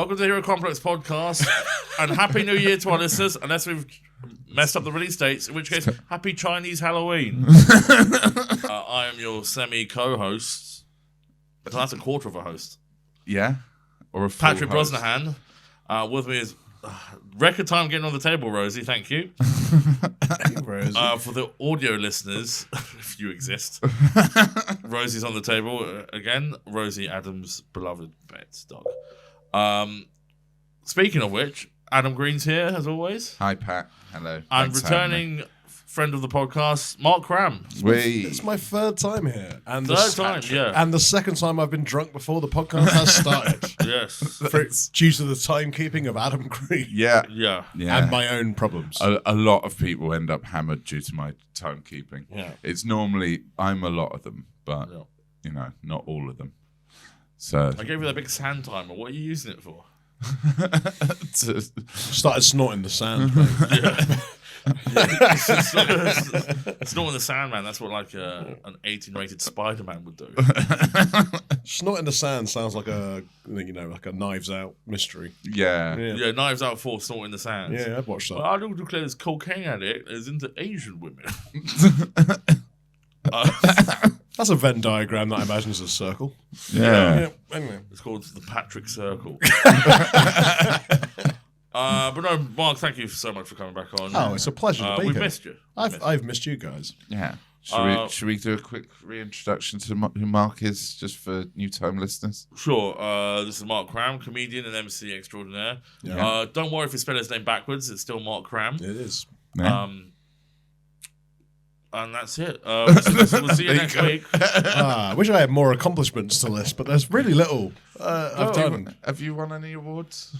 Welcome to the Hero Complex podcast, and Happy New Year to our listeners, unless we've messed up the release dates, in which case, Happy Chinese Halloween. I am your semi-co-host. That's a quarter of a host. Yeah? Or a full Patrick host. Brusnahan. With me is record time getting on the table, Rosie. Thank you. Rosie. For the audio listeners, if you exist, Rosie's on the table again. Rosie, Adam's beloved pet dog. Speaking of which, Adam Greene's here as always. Hi, Pat. Hello. And Thanks for having me. returning friend of the podcast, Mark Cram. It's my third time here. And Third time, yeah. And the second time I've been drunk before the podcast has started. Yes. Due to the timekeeping of Adam Greene. Yeah. Yeah. And my own problems. A lot of people end up hammered due to my timekeeping. Yeah. It's normally, I'm a lot of them, but, you know, not all of them. So I gave you that big sand timer. What are you using it for? Started snorting the sand. Mate. It's not in the Sandman. That's what like an 18-rated Spider-Man would do. Snorting the sand sounds like a Knives Out mystery. yeah. Yeah, Knives Out for Snorting the Sand. Yeah, I'd watch that. Well, I don't declare this cocaine addict is into Asian women. That's a Venn diagram that I imagine is a circle. Yeah. Anyway. It's called the Patrick Circle. But no, Mark, thank you so much for coming back on. Oh, it's a pleasure to be we here. missed you. I've missed you guys. Yeah. Should we do a quick reintroduction to who Mark is, just for new time listeners? Sure. This is Mark Cram, comedian and MC extraordinaire. Yeah. Don't worry if we spell his name backwards. It's still Mark Cram. It is. Yeah. And that's it. We'll see you next week. I wish I had more accomplishments to list, but there's really little I've done. Have you won any awards?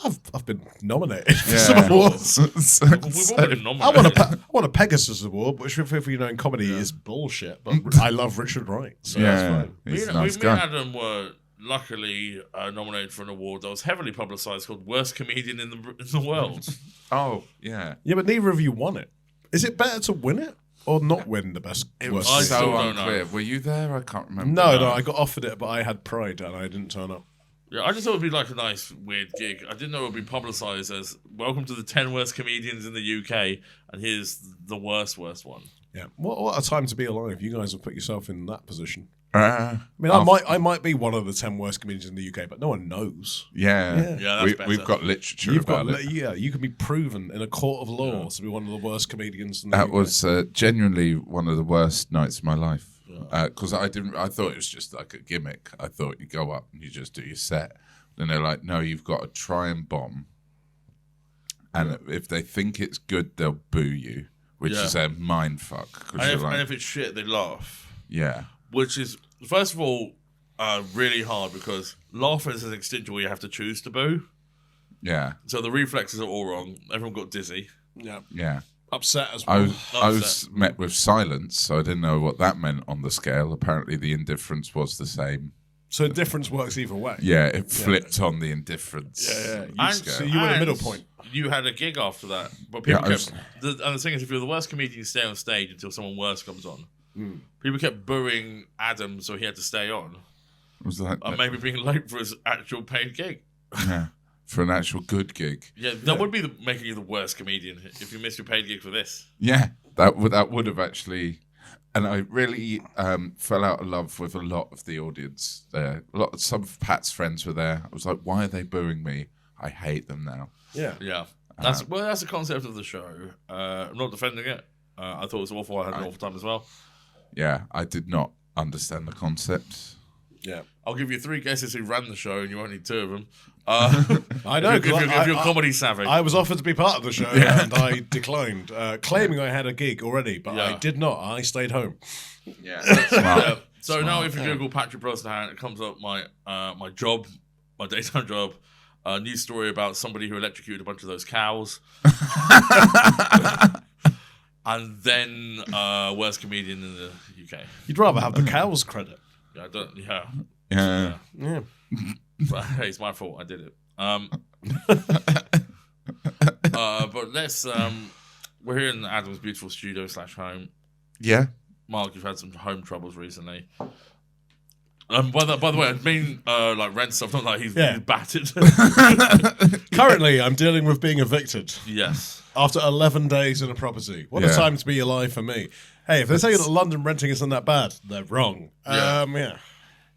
I've been nominated for some awards. We've all been nominated. I won a Pegasus Award, which, if you know, in comedy is bullshit. But I love Richard Wright, so that's fine. He's a Me nice and guy. Adam were luckily nominated for an award that was heavily publicised called Worst Comedian in the World. Oh, yeah. Yeah, but neither of you won it. Is it better to win it or not win the best? It was worst I so still don't unclear. know. Were you there? I can't remember. No, I got offered it, but I had pride and I didn't turn up. Yeah, I just thought it'd be like a nice, weird gig. I didn't know it would be publicised as welcome to the 10 worst comedians in the UK, and here's the worst one. Yeah, what a time to be alive. You guys have put yourself in that position. I I mean, I might be one of the 10 worst comedians in the UK, but no one knows. Yeah. Yeah, that's We've better. got literature about it. You can be proven in a court of law to be one of the worst comedians in the That UK. was genuinely one of the worst nights of my life. Because I thought it was just like a gimmick. I thought you go up and you just do your set. Then they're like, no, you've got to try and bomb. And if they think it's good, they'll boo you, which is a mind fuck. And if it's shit, they laugh. Yeah. Which is, first of all, really hard because laughing is an extent where you have to choose to boo. Yeah. So the reflexes are all wrong. Everyone got dizzy. Yeah. Upset as well. I was met with silence, so I didn't know what that meant on the scale. Apparently, the indifference was the same. So indifference works either way. Yeah, it flipped on the indifference. So you were the middle point. You had a gig after that, but people Yeah, kept. And the thing is, if you're the worst comedian, you stay on stage until someone worse comes on. People kept booing Adam, so he had to stay on. It was like And maybe being late for his actual paid gig. yeah, for an actual good gig. Yeah, that would be making you the worst comedian if you missed your paid gig for this. Yeah, that would have actually, and I really fell out of love with a lot of the audience there. Some of Pat's friends were there. I was like, why are they booing me? I hate them now. Yeah. That's the concept of the show. I'm not defending it. I thought it was awful. I had an awful time as well. Yeah, I did not understand the concept. Yeah. I'll give you 3 guesses who ran the show, and you only 2 of them. I know. If you're comedy savvy. I was offered to be part of the show and I declined, claiming I had a gig already, but I did not. I stayed home. Yeah, Yeah. So now if you Google Patrick Brusnahan, it comes up my job, my daytime job, a news story about somebody who electrocuted a bunch of those cows. And then worst comedian in the UK. You'd rather have the cows credit. Yeah, I don't. Yeah. Yeah. But hey, it's my fault. I did it. But let's. We're here in Adam's beautiful studio / home. Yeah. Mark, you've had some home troubles recently. By the way, I mean like rent stuff, not like he's battered. Currently, I'm dealing with being evicted. Yes. After 11 days in a property. What a time to be alive for me. Hey, if they say that London renting isn't that bad, they're wrong. Yeah.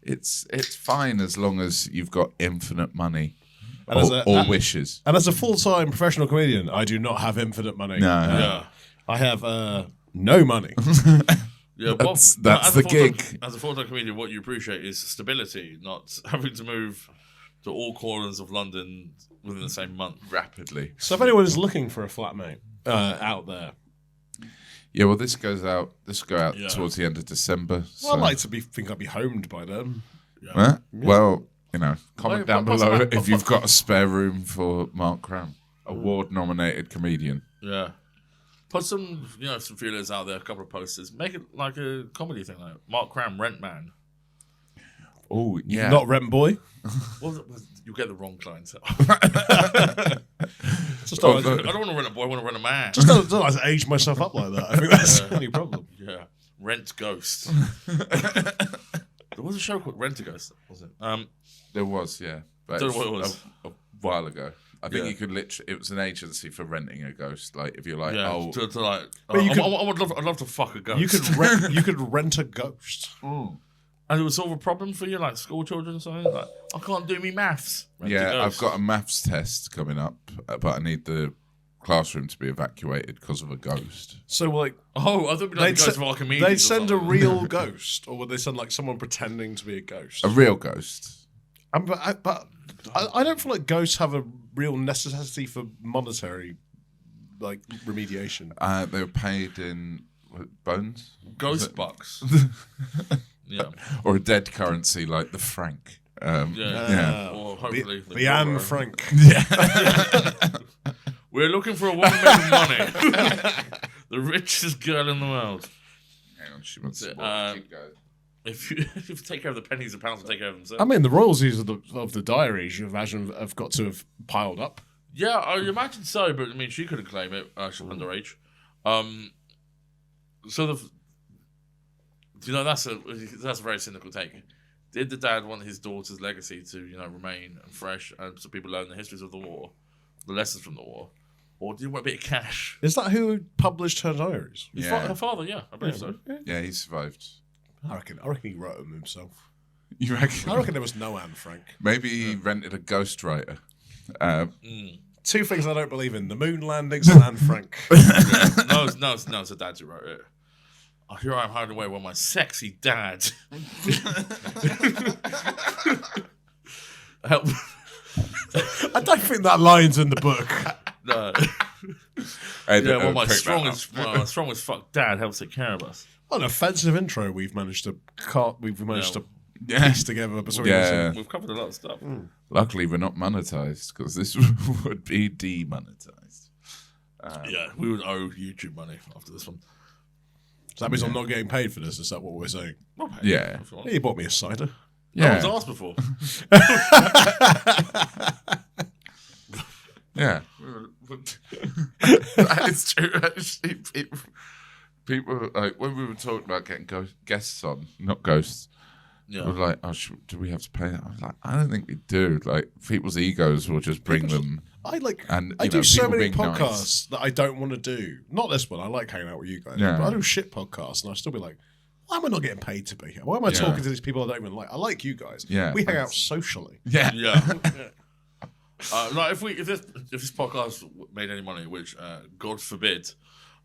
It's fine as long as you've got infinite money And or wishes. And as a full-time professional comedian, I do not have infinite money. No. I have no money. Yeah, that's the gig. As a full-time comedian, what you appreciate is stability, not having to move to all corners of London within the same month. Rapidly. So if anyone is looking for a flatmate out there. Yeah, well, this will go out towards the end of December. So. Well, I'd like to think I'd be homed by then. Yeah. Huh? Well, comment down below if you've got a spare room for Mark Cram, award-nominated comedian. Yeah. Put some feelers out there, a couple of posters. Make it like a comedy thing, like Mark Cram, Rent Man. Oh, yeah. Not Rent Boy. You get the wrong clientele. I don't want to rent a boy, I want to rent a man. Just don't like to age myself up like that. I think that's the only problem. Yeah. Rent Ghost. There was a show called Rent a Ghost, was it? There was, yeah. But Don't know what it was. A while ago. I think you could literally. It was an agency for renting a ghost. Like if you're like, I'd love to fuck a ghost. You could rent a ghost. And it would solve a problem for you, like school children or something. Like, I can't do me maths. I've got a maths test coming up, but I need the classroom to be evacuated because of a ghost. So like, I thought it'd be like the ghost of our comedians. They'd send a real ghost, or would they send like someone pretending to be a ghost? A real ghost. But I don't feel like ghosts have a real necessity for monetary, like remediation. They were paid in bones, ghost bucks. Yeah, or a dead currency like the franc. Or hopefully the Anne Frank. Yeah. We're looking for a woman making money. The richest girl in the world. Hang on, she wants to if you take care of the pennies and pounds, will take care of themselves. I mean, the royalties of the diaries, you imagine, have got to have piled up. Yeah, I imagine so, but I mean, she couldn't claim it. She's underage. That's a very cynical take. Did the dad want his daughter's legacy to remain fresh, and so people learn the histories of the war, the lessons from the war, or do you want a bit of cash? Is that who published her diaries? Her father, I believe so. Yeah, he survived. I reckon he wrote them himself. You reckon? I reckon there was no Anne Frank. Maybe he rented a ghostwriter. Two things I don't believe in: the moon landings and Anne Frank. No, it's a dad who wrote it. Oh, here I am hiding away with my sexy dad. Help. I don't think that line's in the book. No. My strongest fuck dad helps take care of us. What an offensive intro we've managed to piece together. We've covered a lot of stuff. Luckily, we're not monetized because this would be demonetized. We would owe YouTube money after this one. So that means I'm not getting paid for this. Is that what we're saying? Yeah. You bought me a cider. Yeah. No one's asked before. Yeah. It's true. Actually, people like when we were talking about getting guests on, not ghosts. Yeah. We were like, do we have to pay? I was like, I don't think we do. Like, people's egos will just bring them. I do so many podcasts that I don't want to do. Not this one. I like hanging out with you guys. Yeah. But I do shit podcasts, and I still be like, why am I not getting paid to be here? Why am I talking to these people I don't even like? I like you guys. Yeah. We hang out socially. Yeah. Like if this podcast made any money, which God forbid,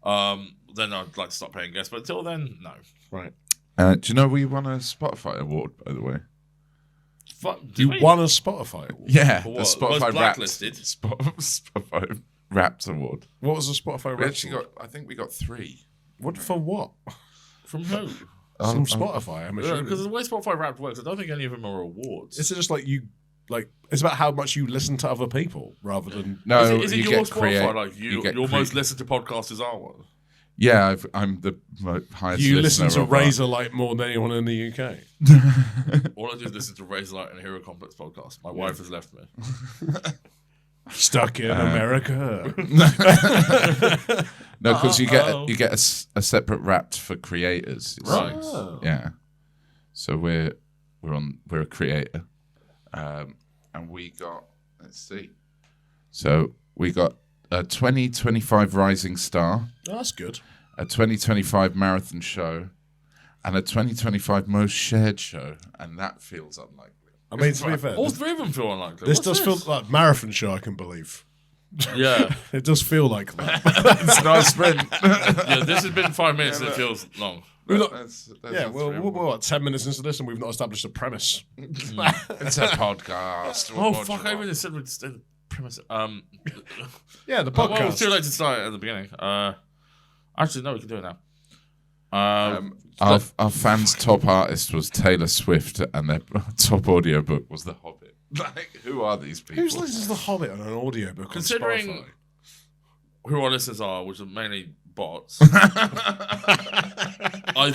then I'd like to start paying guests. But until then, no. Right. Do you know we won a Spotify award, by the way? You won a Spotify award? Yeah, the Spotify blacklisted Spotify Wrapped award. What was the Spotify Wrapped award? I think we got 3. What for? What? From who? From Spotify. I'm assuming. Because the way Spotify Wrapped works, I don't think any of them are awards. Is it just like you? Like it's about how much you listen to other people rather than no. Is it your Spotify? Like your most listened to podcast is our one. Yeah, I'm the highest. You listen to Razorlight more than anyone in the UK. All I do is listen to Razorlight and Hero Complex podcast. My wife has left me. Stuck in America. No, because you get a separate Wrapped for creators. Right. Yeah. So we're We're a creator, and we got. Let's see. So we got a 2025 Rising Star. Oh, that's good. A 2025 Marathon Show, and a 2025 Most Shared Show, and that feels unlikely. I mean, to be fair, all three of them feel unlikely. This does feel like Marathon Show, I can believe. Yeah. It does feel like that. It's not a sprint. Yeah, this has been 5 minutes and it feels long. That's we're 10 minutes into this and we've not established a premise. It's a podcast. Oh, fuck, I even said we'd stay the premise. Yeah, the podcast. Well, it was too late to start at the beginning. Actually, no, we can do it now. Our fans' top artist was Taylor Swift, and their top audiobook was The Hobbit. Like, who are these people? Who's listens to The Hobbit on an audiobook Considering on Spotify? who our listeners are, which are mainly bots, I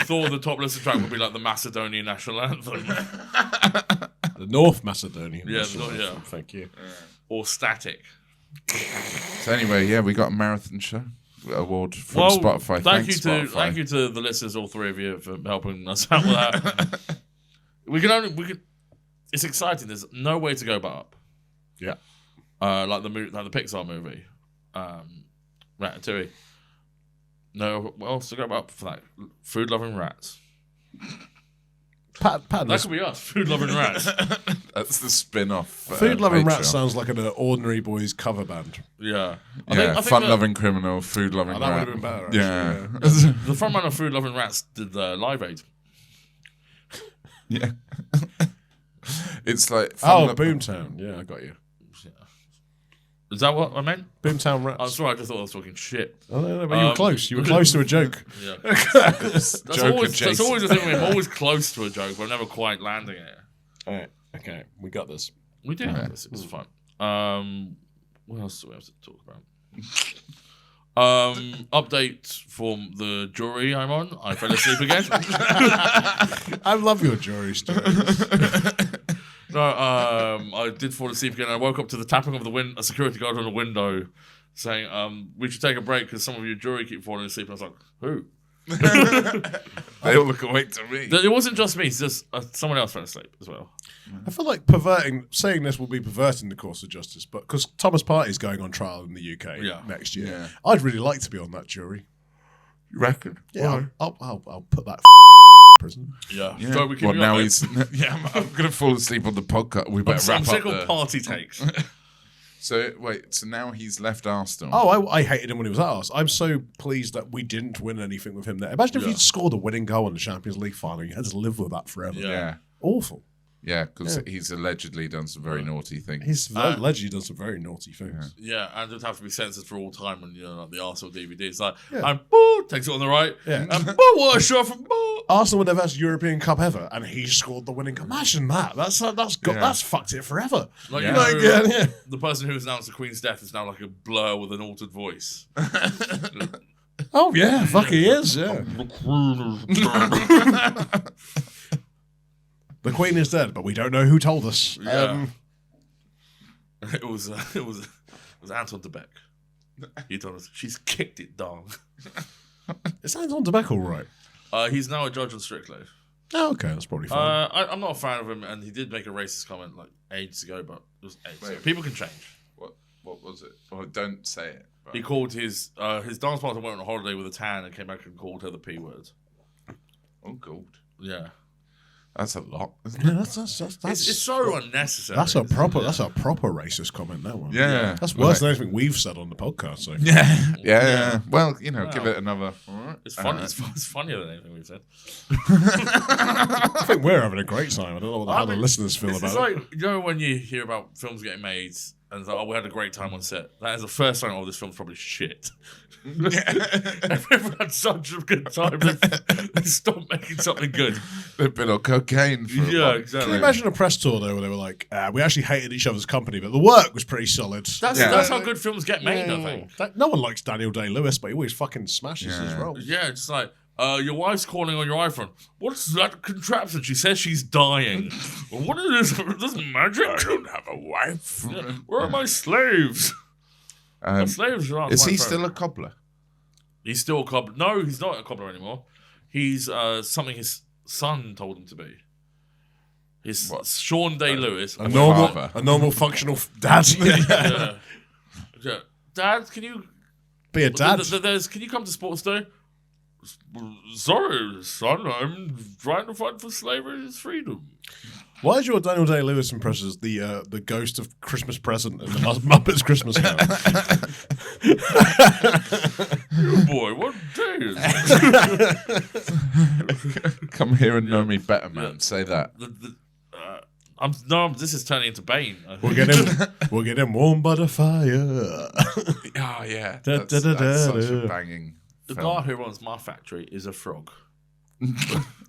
thought the top listener track would be like the Macedonian national anthem. The North Macedonian. Yeah, yeah. Thank you. Or Static. So anyway, yeah, we got a Marathon Show award from Spotify. Thank Spotify. you to the listeners, all three of you, for helping us out with that. we can. It's exciting. There's no way to go but up. Yeah. Like the Pixar movie, Ratatouille. No, what else to go up for that? Food loving rats. Pat, that could be us. Food loving rats. That's the spin-off. Food loving rats sounds like an Ordinary Boys cover band. Yeah. I think fun-loving criminal, food-loving rat. That would have been better, actually. Yeah. The frontman of Food Loving Rats did the Live Aid. Yeah. It's like... Boomtown. Yeah, I got you. Is that what I meant? Boomtown Rats. I'm sorry, I just thought I was talking shit. Oh, no, but you were close. You were close to a joke. Yeah. That's always the thing. I'm always close to a joke, but I'm never quite landing it. All right. Okay. We got this. We did have this. It was fun. What else do we have to talk about? Update from the jury I'm on. I fell asleep again. I love your jury stories. No, I did fall asleep again. I woke up to the tapping of a security guard on the window saying, we should take a break because some of your jury keep falling asleep. And I was like, who? They all look awake to me. It wasn't just me. It's just someone else fell asleep as well. I feel like saying this will be perverting the course of justice, but because Thomas Party's going on trial in the UK next year, I'd really like to be on that jury. You reckon? Yeah, I'll put that prison. Yeah. Yeah. So we keep now he's... Yeah, I'm going to fall asleep on the podcast. We better wrap up the... party takes. So, wait, so now he's left Arsenal. Oh, I hated him when he was at us. I'm so pleased that we didn't win anything with him there. Imagine if he'd scored a winning goal in the Champions League final. You had to live with that forever. Yeah. Awful. Yeah, because he's allegedly done some very naughty things. He's allegedly done some very naughty things. Yeah, and it'd have to be censored for all time when, like the Arsenal DVD. It's like, and boo, takes it on the right. Yeah. And boo, what a shot from boo. Arsenal won their first European Cup ever, and he scored the winning goal. Imagine that. That's fucked it forever. Like, the person who announced the Queen's death is now like a blur with an altered voice. Oh, yeah. Fuck, he is, yeah. The Queen is dead, but we don't know who told us. Yeah. It was Anton de Beek. He told us she's kicked it down. Is Anton de Beek all right? He's now a judge on Strictly. Oh, okay, that's probably fine. I'm not a fan of him, and he did make a racist comment like ages ago, but it was ages ago. People can change. What was it? Oh, don't say it. But... He called his dance partner went on a holiday with a tan and came back and called her the P word. Oh, God. Yeah. That's a lot. Yeah, that's it's so unnecessary. That's a proper racist comment. That one. Yeah, that's worse than anything we've said on the podcast. So. Yeah. Well, give it another. It's fun. It's funnier than anything we've said. I think we're having a great time. I don't know how the listeners feel about it. It's like when you hear about films getting made and it's like, we had a great time on set. That is the first time, this film's probably shit. Everyone had such a good time. They stopped making something good. They've been on cocaine for exactly. Can you imagine a press tour though where they were like, we actually hated each other's company, but the work was pretty solid. That's how good films get made, I think. No one likes Daniel Day-Lewis, but he always fucking smashes his roles. Yeah, it's like, your wife's calling on your iPhone. What's that contraption? She says she's dying. What is this magic? I don't have a wife. Yeah. Where are my slaves? My slaves are is he still a cobbler? He's still a cobbler. No, he's not a cobbler anymore. He's something his son told him to be. He's Sean Day-Lewis. A normal functional dad. Yeah. Dad, can you be a dad? Can you come to Sports Day? Sorry, son. I'm trying to fight for slavery and freedom. Why is your Daniel Day-Lewis impression the ghost of Christmas Present in the Muppets Christmas Carol? Oh boy, what day is it? Come here and know me better, man. Yeah. Say that. This is turning into Bane. We'll get him warm by the fire. Oh yeah, that's such a banging. The guy who runs my factory is a frog.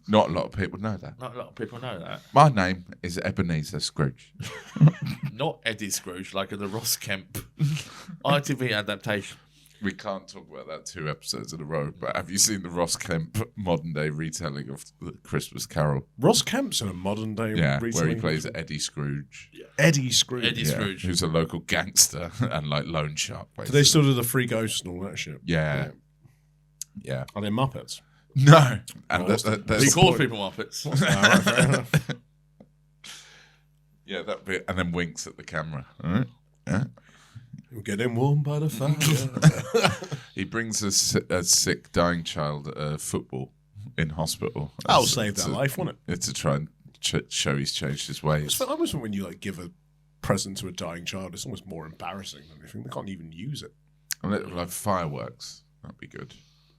Not a lot of people know that. Not a lot of people know that. My name is Ebenezer Scrooge. Not Eddie Scrooge, like in the Ross Kemp ITV adaptation. We can't talk about that 2 episodes in a row, but have you seen the Ross Kemp modern day retelling of the Christmas Carol? Ross Kemp's in a modern day retelling? Where he plays Eddie Scrooge. Yeah. Eddie Scrooge. Eddie Scrooge. Who's a local gangster and like loan shark. Basically. Do they still do the free ghosts and all that shit? Yeah. Are they Muppets? No. And he calls people Muppets. Right, fair enough. Yeah, that bit, and then winks at the camera. All right. Yeah. We'll get him warm by the fire. He brings a sick, dying child football in hospital. That'll save their life, won't it? It's to try and show he's changed his ways. It's almost when you like give a present to a dying child, it's almost more embarrassing than anything. They can't even use it. Like fireworks, that'd be good.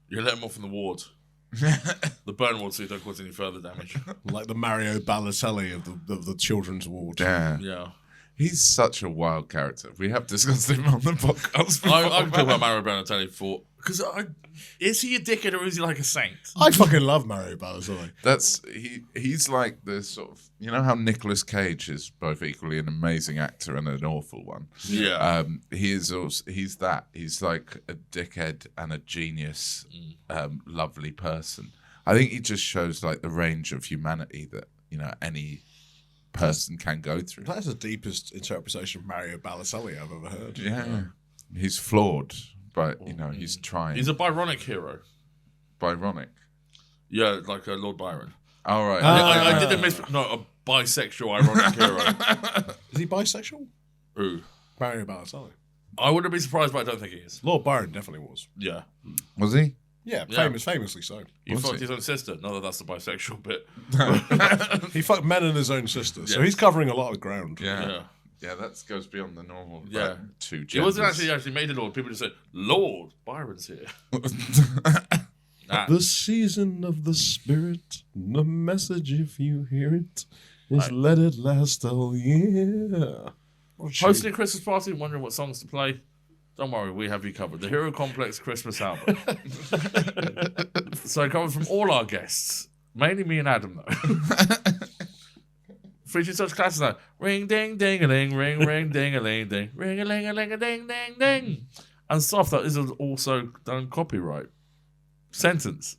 You let him off in the ward. The burn ward, so you don't cause any further damage. Like the Mario Balotelli of the children's ward. Yeah. He's such a wild character. We have discussed him on the podcast. I can talk about Mario Balotelli for... Because is he a dickhead or is he like a saint? I fucking love Mario Balotelli. He's like the sort of... You know how Nicolas Cage is both equally an amazing actor and an awful one? Yeah. He's that. He's like a dickhead and a genius, lovely person. I think he just shows like the range of humanity that, any person can go through. That's the deepest interpretation of Mario Balotelli I've ever heard. Yeah. He's flawed, but, he's trying. He's a Byronic hero. Byronic? Yeah, like Lord Byron. Oh, right. I didn't miss... No, a bisexual ironic hero. Is he bisexual? Who? Mario Balotelli. I wouldn't be surprised, but I don't think he is. Lord Byron definitely was. Yeah. Was he? Yeah, famously so. He fucked his own sister. No, that's the bisexual bit. He fucked men and his own sister, so he's covering a lot of ground. Yeah, that goes beyond the normal. Yeah. 2 genders. It wasn't actually made it Lord. People just said, Lord, Byron's here. The season of the spirit, the message, if you hear it, is let it last all year. Hosting a Christmas party, wondering what songs to play? Don't worry, we have you covered. The Hero Complex Christmas album. So coming from all our guests, mainly me and Adam though. Featuring such classics like ring ding ding a ling, ring ding a ling ding, ring a ling a ling a ding ding ding, and stuff that isn't also done copyright. Sentence.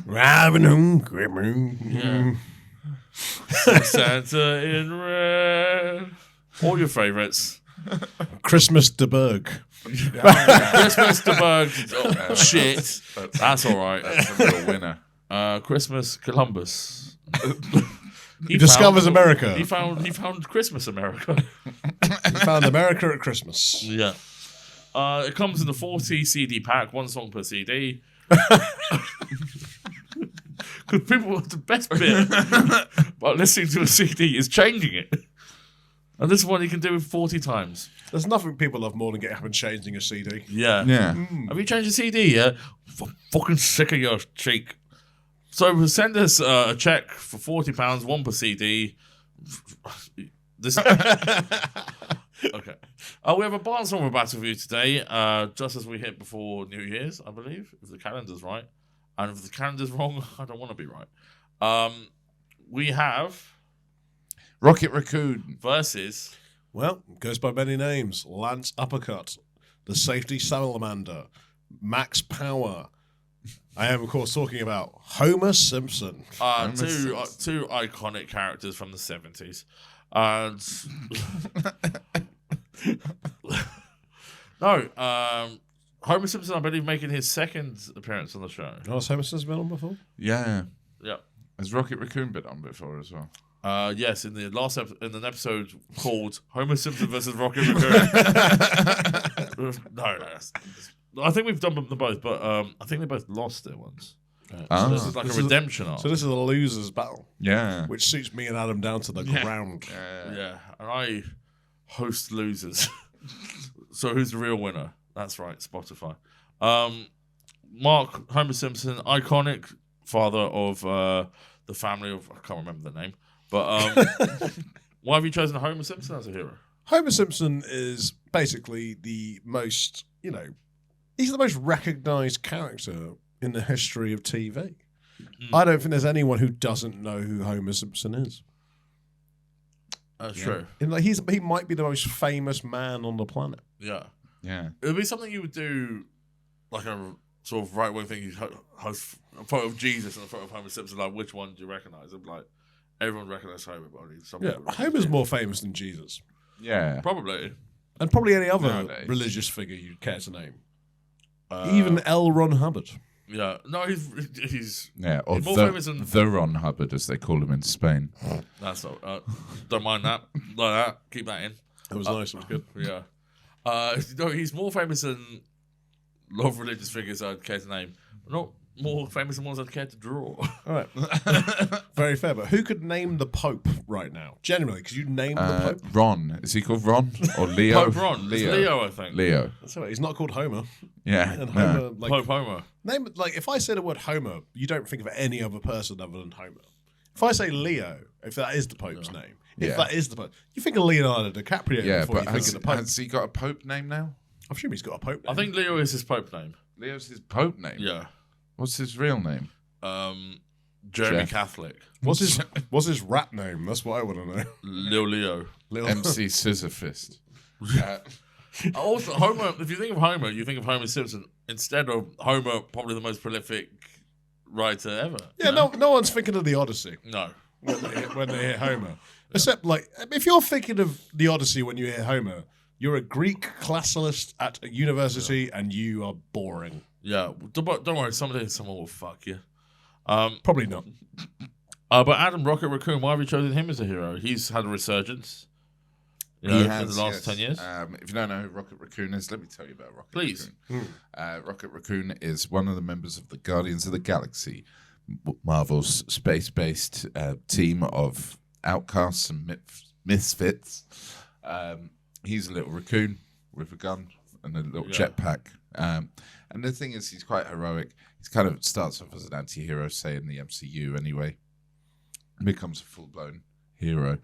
Robin Hood, yeah. Santa in red. All your favourites. Christmas de Berg. Christmas de Berg. Oh, shit. That's all right. That's a real winner. Christmas Columbus. He discovers America. He found Christmas America. He found America at Christmas. Yeah. It comes in the 40 CD pack, 1 song per CD. Because people, the best bit about listening to a CD is changing it. And this is one you can do 40 times. There's nothing people love more than getting up and changing a CD. Yeah. Have you changed a CD yet? Fucking sick of your cheek. So send us a check for £40, 1 per CD. This. Okay. We have a Barn song we're about to review today, just as we hit before New Year's, I believe, if the calendar's right. And if the calendar's wrong, I don't want to be right. We have Rocketraccoon versus... Well, goes by many names. Lance Uppercut, the Safety Salamander, Max Power. I am, of course, talking about Homer Simpson. Two iconic characters from the 70s. Homer Simpson, I believe, making his second appearance on the show. Oh, has Homer Simpson been on before? Yeah. Yeah. Has Rocket Raccoon been on before as well? Yes, in the last in an episode called Homer Simpson versus Rocket Raccoon. No. I think we've done them both, but I think they both lost their ones. So this is like a redemption arc. So this is a losers battle. Yeah. Which suits me and Adam down to the ground. Yeah, and I host losers. So who's the real winner? That's right, Spotify. Mark Homer Simpson, iconic father of the family of, I can't remember the name, but why have you chosen Homer Simpson as a hero? Homer Simpson is basically the most, he's the most recognised character in the history of TV. I don't think there's anyone who doesn't know who Homer Simpson is. That's true. He might be the most famous man on the planet. Yeah. Yeah. It would be something you would do, like a sort of right-wing thing. You host a photo of Jesus and a photo of Homer Simpson. Like, which one do you recognise? Like, everyone recognises Homer, but only Homer's more famous than Jesus. Yeah. Probably. And probably any other religious figure you'd care to name. Even L. Ron Hubbard. Yeah, no, he's or he's more famous than the Ron Hubbard, as they call him in Spain. That's not. Don't mind that. Like that. Keep that in. That was nice. It was good. Yeah. He's more famous than a lot of religious figures I'd care to name. Not more famous than ones I'd care to draw. All right. Very fair. But who could name the Pope right now? Genuinely, could you name the Pope? Ron. Is he called Ron or Leo? Pope Ron. Leo. It's Leo, I think. Leo. That's right. He's not called Homer. Yeah. And Homer, Pope Homer. Name if I say the word Homer, you don't think of any other person other than Homer. If I say Leo, if that is the Pope's name, if that is the Pope, you think of Leonardo DiCaprio before you think of the Pope. Has he got a Pope name now? I'm sure he's got a Pope name. I think Leo is his Pope name. Leo's his Pope name? Yeah. What's his real name? Jeremy Jeff. Catholic. What's his rap name? That's what I want to know. Leo. MC Scissorfist. Also, Homer. If you think of Homer, you think of Homer Simpson instead of Homer, probably the most prolific writer ever. Yeah, no one's thinking of the Odyssey No. when they hear Homer. Except, if you're thinking of the Odyssey when you hear Homer, you're a Greek classicist at a university and you are boring. Yeah, don't worry. Someday someone will fuck you. Probably not. But Adam Rocket Raccoon, why have you chosen him as a hero? He's had a resurgence. In the last 10 years. If you don't know who Rocket Raccoon is, let me tell you about Rocket Please. Raccoon. Rocket Raccoon is one of the members of the Guardians of the Galaxy, Marvel's space-based team of outcasts and misfits. He's a little raccoon with a gun and a little jetpack. And the thing is, he's quite heroic. He kind of starts off as an anti-hero, say in the MCU anyway, and becomes a full-blown hero,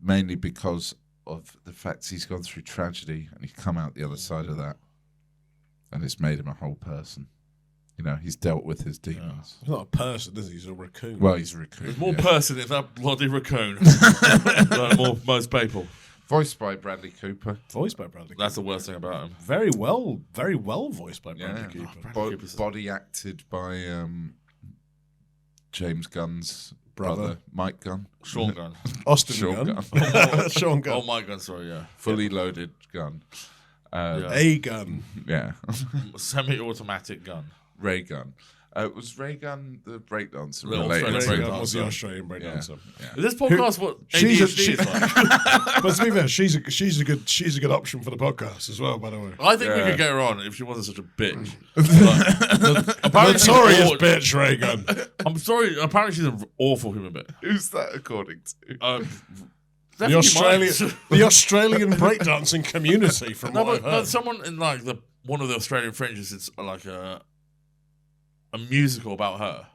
mainly because of the fact he's gone through tragedy and he's come out the other side of that, and it's made him a whole person. He's dealt with his demons. He's not a person, is he? He's a raccoon. Well, he's a raccoon. There's more person in that bloody raccoon than most people. Voiced by Bradley Cooper. Voiced by Bradley Cooper. That's the worst thing about him. Very well voiced by Bradley Cooper. Body acted by James Gunn's brother, Mike Gunn. Sean Gunn. Austin Gunn. Sean Gunn. Oh, Mike Gunn, sorry, yeah. Fully loaded gun. A gun. Yeah. Semi-automatic gun. Ray Gunn. Was Ray Gunn the breakdancer? Ray Gunn was the Australian breakdancer. Yeah. Is this podcast what ADHD is like? But to be fair, she's a good option for the podcast as well. By the way, I think we could get her on if she wasn't such a bitch. Notorious bitch, Ray Gunn. I'm sorry. Apparently, she's an awful human being. Who's that according to? The Australian breakdancing community. From what I've heard. But someone in one of the Australian fringes, it's like a musical about her.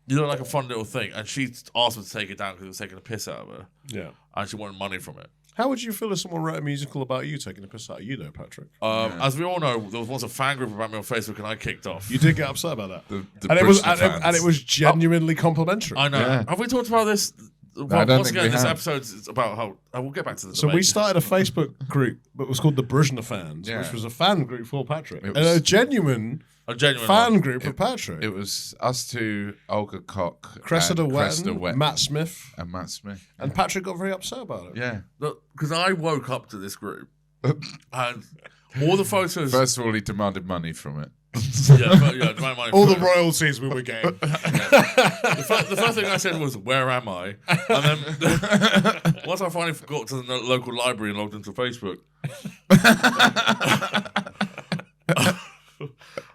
Like a fun little thing. And she asked me to take it down because it was taking a piss out of her. Yeah. And she wanted money from it. How would you feel if someone wrote a musical about you taking a piss out of you, though, Patrick? As we all know, there was once a fan group about me on Facebook and I kicked off. You did get upset about that. And it was genuinely complimentary. I know. Yeah. Have we talked about this? Once again, this episode is about how... we'll get back to the So we started a Facebook group that was called the Brusnahan, which was a fan group for Patrick. And a genuine fan group of Patrick. It was us two, Olga Koch, Cressida Wetton, Matt Smith. And Patrick got very upset about it. Yeah. Because I woke up to this group and all the photos... First of all, he demanded money from it. demand money. All the royalties we were getting. The first thing I said was, "Where am I?" And then once I finally got to the local library and logged into Facebook,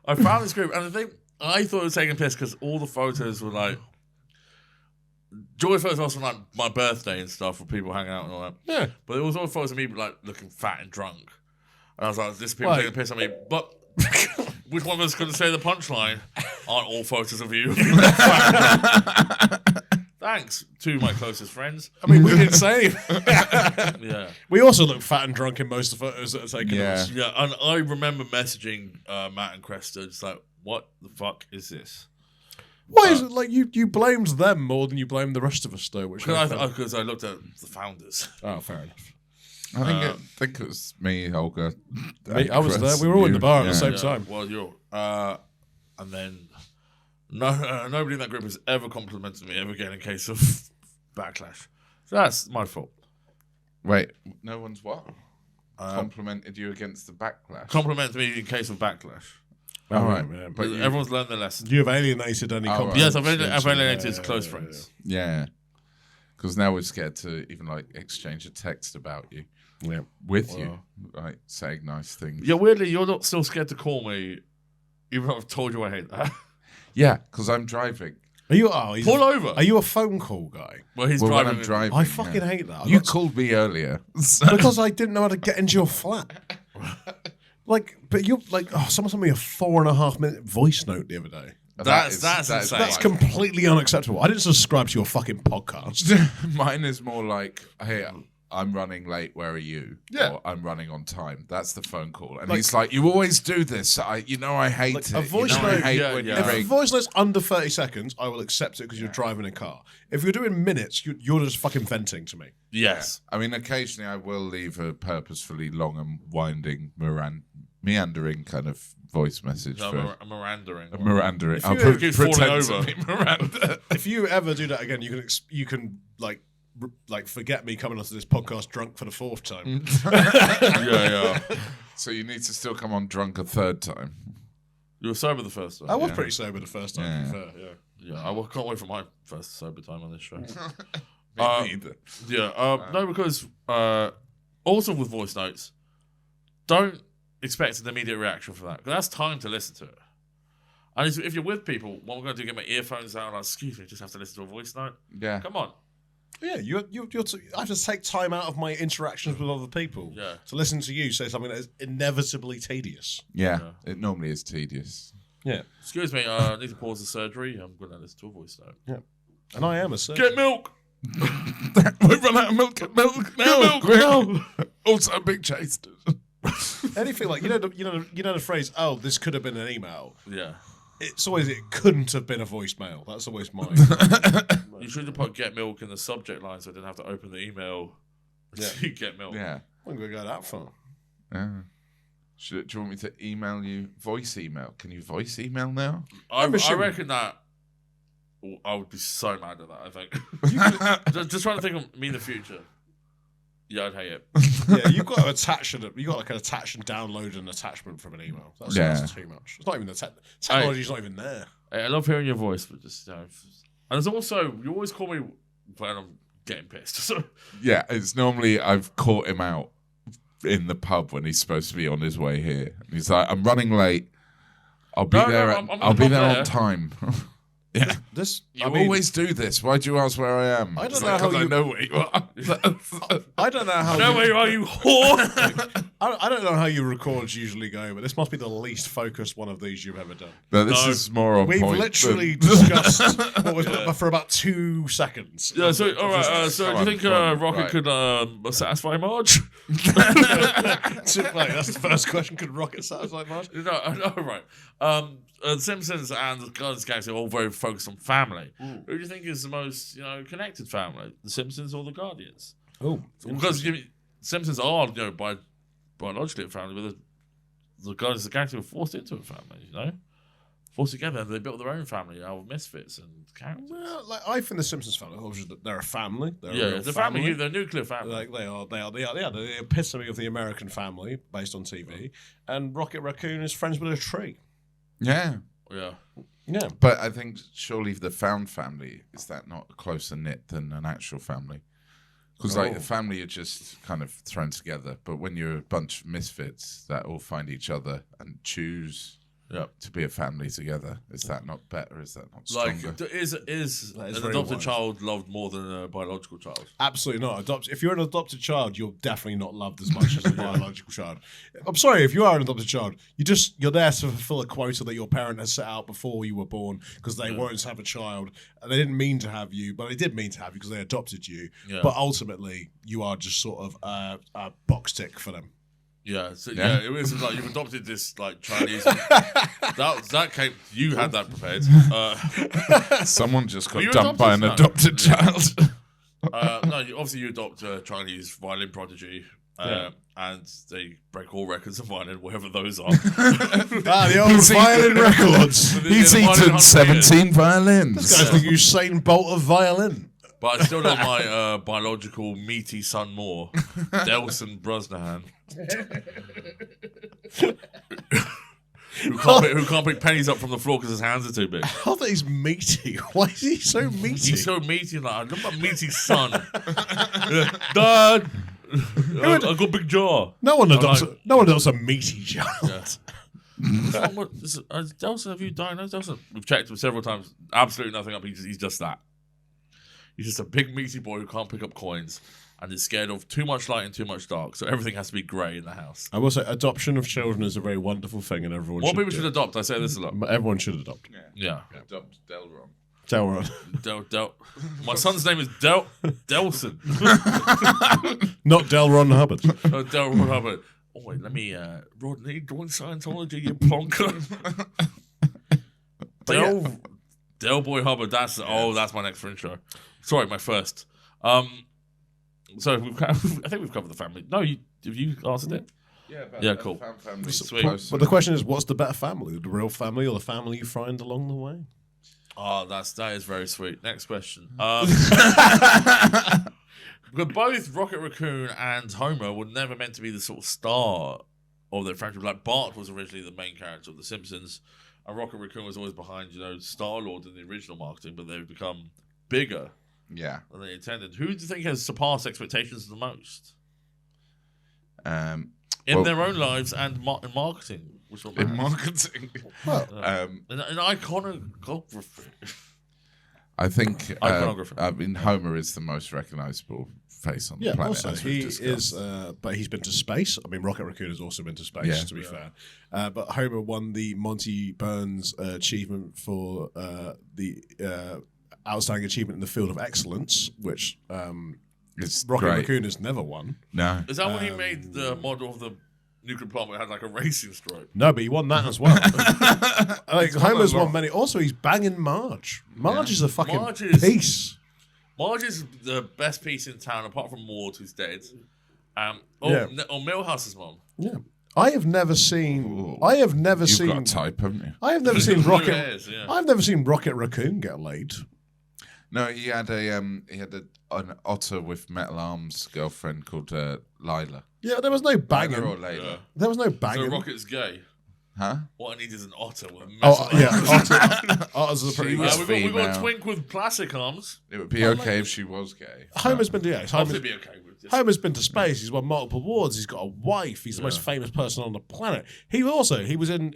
I found this group, and I thought it was taking piss because all the photos were like. Joy photos also like my birthday and stuff with people hanging out and all that. Yeah. But there was all photos of me like looking fat and drunk. And I was like, this people taking piss on me. But which one of us couldn't say the punchline? Aren't all photos of you? Thanks to my closest friends. I mean, we didn't say. Yeah. We also look fat and drunk in most of the photos that are taken of us. Yeah, and I remember messaging Matt and Cresta just like, what the fuck is this? Why is it like you blamed them more than you blamed the rest of us, though? Because I looked at the founders. Oh, fair enough. I think it was me, Olga. I was there. We were all in the bar at the same time. Well, and then nobody in that group has ever complimented me ever again in case of backlash. So that's my fault. Wait, no one's what? Complimented you against the backlash? Complimented me in case of backlash. All right, but everyone's learned their lesson. You have alienated any Yes, I've alienated his close friends. Yeah, because now we're scared to even like exchange a text about you. Yeah, with you, like saying nice things. Yeah, weirdly, you're not still scared to call me, even though I've told you I hate that. Yeah, because I'm driving. Are you? Pull over. Are you a phone call guy? Well, he's driving. When I'm driving. I fucking hate that. You called me earlier because I didn't know how to get into your flat. But you're like, someone sent me a 4.5 minute voice note the other day. That's insane. That's completely unacceptable. I didn't subscribe to your fucking podcast. Mine is more like, hey, I'm running late, where are you? Yeah. Or I'm running on time. That's the phone call. And he's like, you always do this. I hate it. A voice note, I hate when you if ring. a voice note's under 30 seconds, I will accept it because you're driving a car. If you're doing minutes, you're just fucking venting to me. Yes. Yeah. I mean, occasionally I will leave a purposefully long and winding, meandering kind of voice message. No, a Mirandering. I'll pretend to be Miranda. If you ever do that again, you can forget me coming onto this podcast drunk for the 4th time. Yeah. So you need to still come on drunk a 3rd time. You were sober the first time. I was pretty sober the first time, to be fair, Yeah, I can't wait for my first sober time on this show. Me neither. No, because also with voice notes, don't expect an immediate reaction for that. Because that's time to listen to it. And if you're with people, what we're going to do, get my earphones out, like, excuse me, just have to listen to a voice note? Yeah. Come on. Yeah, I have to take time out of my interactions with other people to listen to you say something that is inevitably tedious. Yeah, it normally is tedious. Yeah. Excuse me, I need to pause the surgery. I'm going to listen to a voice note. Yeah. And I am a surgeon. Get milk! We've run out of milk. Get milk. No. Also, big chase. Anything like you know the phrase, "Oh, this could have been an email." Yeah. It's always it couldn't have been a voicemail. That's always mine. You should have put "get milk" in the subject line so I didn't have to open the email. To get milk. Yeah. I'm gonna go that far. Yeah. Do you want me to email you? Voice email? Can you voice email now? I reckon that I would be so mad at that. I think. just trying to think of me in the future. Yeah, I'd hate it. Yeah, you've got to attach it. You got like an attach and download an attachment from an email. That's too much. It's not even the technology's not even there. I love hearing your voice, but just and there's also you always call me when I'm getting pissed. So yeah, it's normally I've caught him out in the pub when he's supposed to be on his way here. And he's like, I'm running late. I'll be there. I'll be there on time. Yeah, I always do this. Why do you ask where I am? I don't know how you know where you are. I don't know how. Where you are, you whore? I don't know how your records usually go, but this must be the least focused one of these you've ever done. No, this is more on We've point. literally discussed what was for about 2 seconds. Yeah. So all right. So do you think Rocket could satisfy Marge? That's the first question. Could Rocket satisfy Marge? No, right. Simpsons and the Guardians Galaxy are all very focused on family. Who do you think is the most connected family? The Simpsons or the Guardians? Oh, because Simpsons are biologically a family, but the Guardians of the Galaxy were forced into a family. Forced together, and they built their own family out of misfits and characters. Well, I think the Simpsons family, obviously, they're a family. They're a family. They're a nuclear family. Like they are the epitome of the American family based on TV. And Rocket Raccoon is friends with a tree. Yeah. Yeah. Yeah. But I think surely the found family, is that not closer knit than an actual family? Because like a family are just kind of thrown together. But when you're a bunch of misfits that all find each other and choose to be a family together, is that not better? Is that not stronger? Like, is an adopted child loved more than a biological child? Absolutely not. If you're an adopted child, you're definitely not loved as much as a biological child. I'm sorry, if you are an adopted child, you're there to fulfill a quota that your parent has set out before you were born because they wanted to have a child. And they didn't mean to have you, but they did mean to have you because they adopted you. Yeah. But ultimately, you are just sort of a box tick for them. Yeah, so, it was like you've adopted this like Chinese. that came. You had that prepared. Someone just got dumped by an adopted child. No, obviously you adopt a Chinese violin prodigy, and they break all records of violin, whatever those are. The old violin records. He's eaten 17 violins. This guy's the Usain Bolt of violin. But I still love my biological meaty son more, Delson Brusnahan. who can't pick pennies up from the floor because his hands are too big. I thought he's meaty. Why is he so meaty? He's so meaty. Like, look at my meaty son. Dad, I got a big jaw. No one adopts a meaty child. Yeah. Delson, have you diagnosed Delson? We've checked him several times. Absolutely nothing up. He's just that. He's just a big meaty boy who can't pick up coins and is scared of too much light and too much dark. So everything has to be grey in the house. I will say adoption of children is a very wonderful thing and everyone should people should adopt. I say this a lot. Everyone should adopt. Yeah. Adopt Delron. Delron. My son's name is Delson. Not Delron Hubbard. Delron Hubbard. Oh, wait, let me... Rodney, join Scientology, you plonker. Del Boy Hubbard, that's my next Fringe show. Sorry, my first. So I think we've covered the family. No, have you answered it? Yeah, cool. Family. Sweet. But the question is, what's the better family? The real family or the family you find along the way? Oh, that is very sweet. Next question. But both Rocket Raccoon and Homer were never meant to be the sort of star of their franchise. Like Bart was originally the main character of The Simpsons, and Rocket Raccoon was always behind, Star-Lord in the original marketing, but they've become bigger than they intended. Who do you think has surpassed expectations the most? In their own lives and in marketing. Which one in marketing? In iconography. I think Homer is the most recognisable face on the planet. Also, he is, but he's been to space. I mean, Rocket Raccoon has also been to space, to be fair. But Homer won the Monty Burns achievement for the outstanding achievement in the field of excellence, which Rocket Raccoon has never won. No. Is that when he made the model of the nuclear plant that had like a racing stripe? No, but he won that as well. Homer's won many. Also, he's banging Marge. Marge is a fucking piece. Marge is the best piece in town, apart from Maud, who's dead. Or Milhouse's mom. Yeah. I have never seen. You've got a type, haven't you? I have never seen Rocket. I've never seen Rocket Raccoon get laid. No, he had an otter with metal arms girlfriend called Lila. Yeah, there was no banging. Or Layla. There was no banging. So Rocket's gay. Huh? What I need is an otter with metal arms. Otters are pretty good. We've got a twink with plastic arms. It would be okay if she was gay. Homer's been to Homer's been to space. He's won multiple awards. He's got a wife. He's the most famous person on the planet. He was in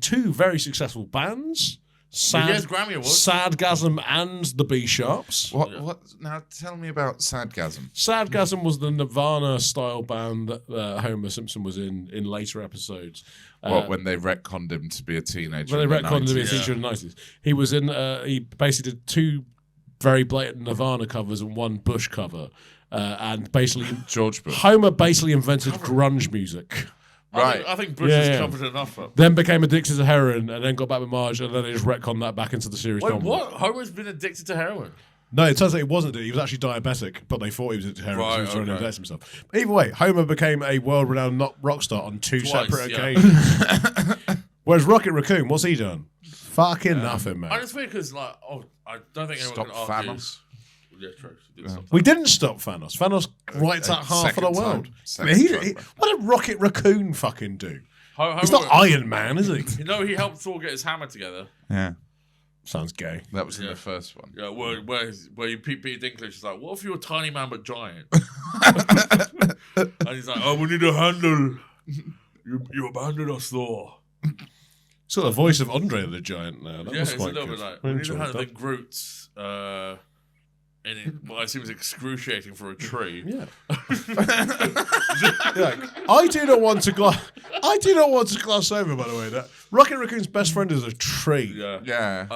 2 very successful bands. Sadgasm and the B-Sharps. What? Now tell me about Sadgasm. Sadgasm was the Nirvana-style band that Homer Simpson was in later episodes. When they retconned him to be a teenager? When they retconned him to be a teenager in the 90s. He was in. He basically did 2 very blatant Nirvana covers and 1 Bush cover, and basically George Bush. Homer basically invented grunge music. Right. I think Bush has covered enough up. Then became addicted to heroin and then got back with Marge and then they just retconned that back into the series. Wait, what? Homer's been addicted to heroin? No, it turns out he wasn't. He was actually diabetic, but they thought he was addicted to heroin because he was trying to invest himself. But either way, Homer became a world-renowned rock star on 2 separate occasions. Whereas Rocket Raccoon, what's he done? Fucking nothing, man. And it's weird because, I don't think anyone can argue. Thanos. Yeah, true. We didn't stop Thanos. Thanos wiped out half of the world. What did Rocket Raccoon fucking do? He's not Iron Man, is he? You know, he helped Thor get his hammer together. Yeah. Sounds gay. That was in the first one. Yeah, where you Peter Dinklage is like, what if you're a tiny man but giant? And he's like, oh, we need a handle. You abandoned us, Thor. It's got the voice of Andre the Giant now. That was it's quite a little good. bit like, I we need a enjoyed handle. that. Then Groot's in it, what I assume is excruciating for a tree. Yeah. I do not want to gloss over, by the way, that Rocket Raccoon's best friend is a tree. Yeah. Yeah.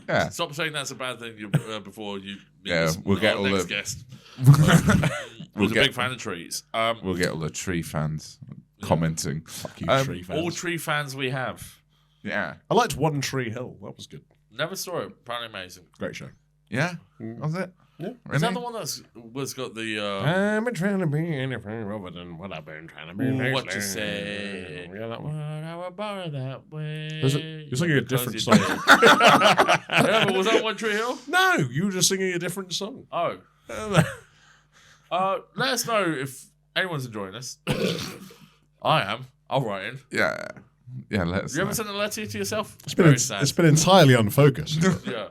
Yeah. Stop saying that's a bad thing before you. We'll get all next the guest. we'll Who's a big fan of trees. We'll get all the tree fans commenting. Fuck you, tree fans. All tree fans we have. Yeah. I liked One Tree Hill. That was good. Never saw it. Apparently amazing. Great show. Yeah. Was it? Yeah. Really? Is that the one was got the? I've been trying to be anything other than what I've been trying to be. What you say? Yeah, that one. I would borrow that way. You're singing a different song. Yeah, but was that One Tree Hill? No, you were just singing a different song. Oh. Let us know if anyone's enjoying this. I am. I'll write in. Yeah. Yeah, let us You know. ever sent a letter to yourself? It's been entirely unfocused. Yeah.